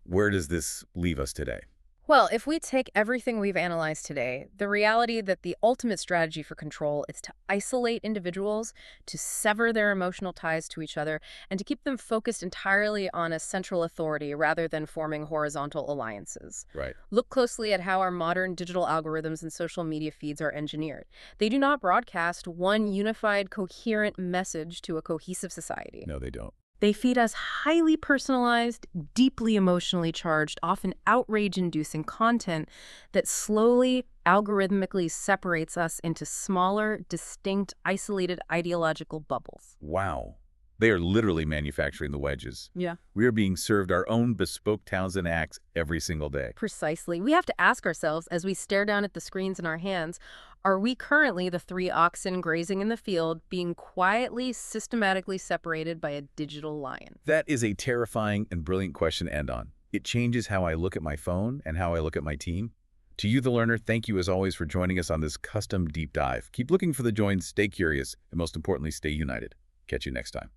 Where does this leave us today? Well, if we take everything we've analyzed today, the reality that the ultimate strategy for control is to isolate individuals, to sever their emotional ties to each other, and to keep them focused entirely on a central authority rather than forming horizontal alliances. Right. Look closely at how our modern digital algorithms and social media feeds are engineered. They do not broadcast one unified, coherent message to a cohesive society. No, they don't. They feed us highly personalized, deeply emotionally charged, often outrage-inducing content that slowly, algorithmically separates us into smaller, distinct, isolated ideological bubbles. Wow. They are literally manufacturing the wedges. Yeah. We are being served our own bespoke Townsend axe every single day. Precisely. We have to ask ourselves, as we stare down at the screens in our hands, are we currently the 3 oxen grazing in the field, being quietly, systematically separated by a digital lion? That is a terrifying and brilliant question to end on. It changes how I look at my phone and how I look at my team. To you, the learner, thank you as always for joining us on this custom deep dive. Keep looking for the joins, stay curious, and most importantly, stay united. Catch you next time.